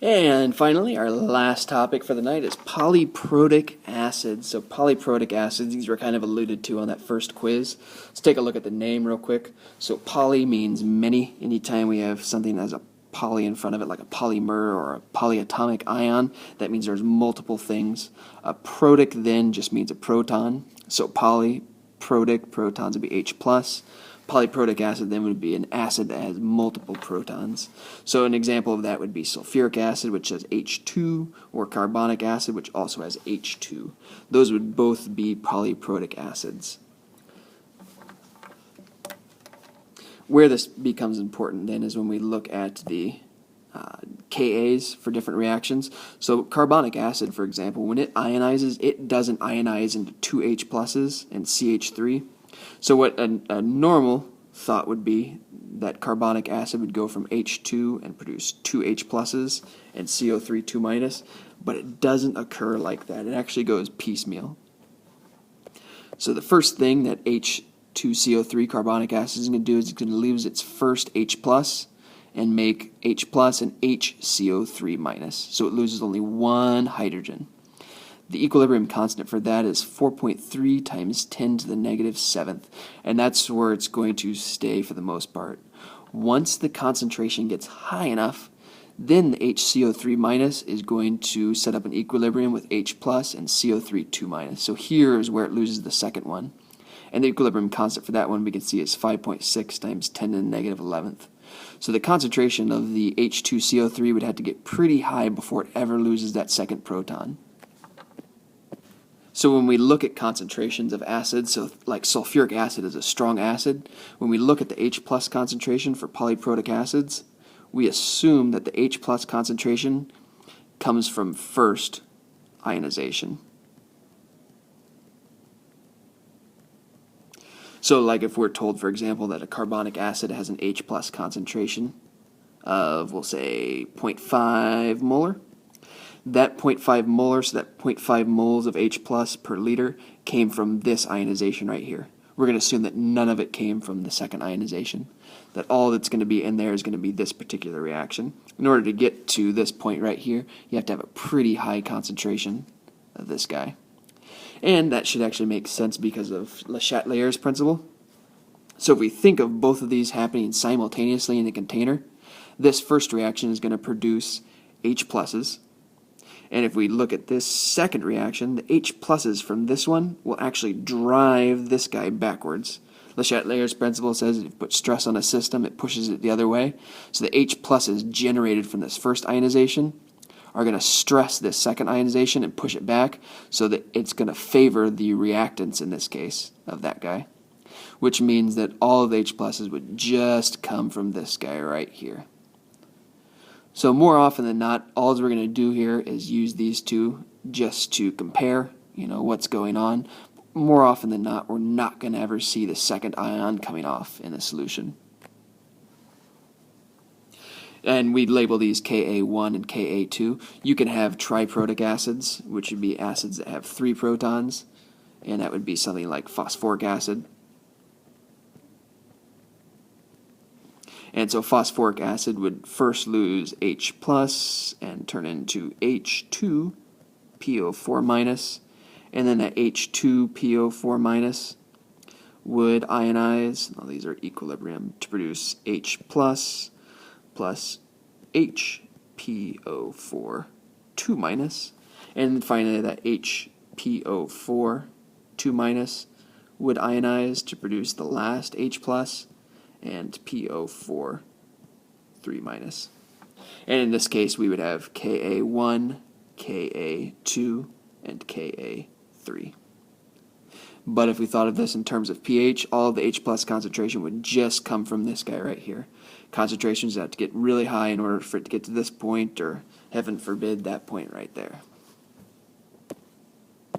And finally, our last topic for the night is polyprotic acids. So polyprotic acids, these were kind of alluded to on that first quiz. Let's take a look at the name real quick. So poly means many. Anytime we have something that has a poly in front of it, like a polymer or a polyatomic ion, that means there's multiple things. A protic then just means a proton. So polyprotic, protons would be H+. Polyprotic acid then would be an acid that has multiple protons. So an example of that would be sulfuric acid, which has H2, or carbonic acid, which also has H2. Those would both be polyprotic acids. Where this becomes important then is when we look at the Kas for different reactions. So carbonic acid, for example, when it ionizes, it doesn't ionize into two H pluses and CH3. So what a normal thought would be that carbonic acid would go from H2 and produce two H pluses and CO3 2 minus, but it doesn't occur like that. It actually goes piecemeal. So the first thing that H2CO3 carbonic acid is going to do is it's going to lose its first H plus and make H plus and HCO3 minus. So it loses only one hydrogen. The equilibrium constant for that is 4.3 times 10 to the negative 7th, and that's where it's going to stay for the most part. Once the concentration gets high enough, then the HCO3 minus is going to set up an equilibrium with H plus and CO3 2 minus. So here is where it loses the second one. And the equilibrium constant for that one we can see is 5.6 times 10 to the negative 11th. So the concentration of the H2CO3 would have to get pretty high before it ever loses that second proton. So when we look at concentrations of acids, so like sulfuric acid is a strong acid, when we look at the H plus concentration for polyprotic acids, we assume that the H plus concentration comes from first ionization. So like if we're told, for example, that a carbonic acid has an H plus concentration of, we'll say, 0.5 molar, that 0.5 molar, so that 0.5 moles of H plus per liter came from this ionization right here. We're going to assume that none of it came from the second ionization, that all that's going to be in there is going to be this particular reaction. In order to get to this point right here, you have to have a pretty high concentration of this guy. And that should actually make sense because of the Chateliers Principle. So if we think of both of these happening simultaneously in the container, this first reaction is going to produce H pluses. And if we look at this second reaction, the H pluses from this one will actually drive this guy backwards. Le Chatelier's principle says if you put stress on a system, it pushes it the other way. So the H pluses generated from this first ionization are going to stress this second ionization and push it back, so that it's going to favor the reactants in this case of that guy, which means that all of the H pluses would just come from this guy right here. So more often than not, all we're going to do here is use these two just to compare, what's going on. More often than not, we're not going to ever see the second ion coming off in the solution. And we label these Ka1 and Ka2. You can have triprotic acids, which would be acids that have 3 protons, and that would be something like phosphoric acid. And so phosphoric acid would first lose H plus and turn into H2PO4 minus, and then that H2PO4 minus would ionize, now these are equilibrium, to produce H plus HPO4 2 minus, and then finally that HPO4 2 minus would ionize to produce the last H plus and PO4 3 minus. And in this case we would have Ka1, Ka2, and Ka3. But if we thought of this in terms of pH, all of the H plus concentration would just come from this guy right here. Concentrations have to get really high in order for it to get to this point, or heaven forbid, that point right there.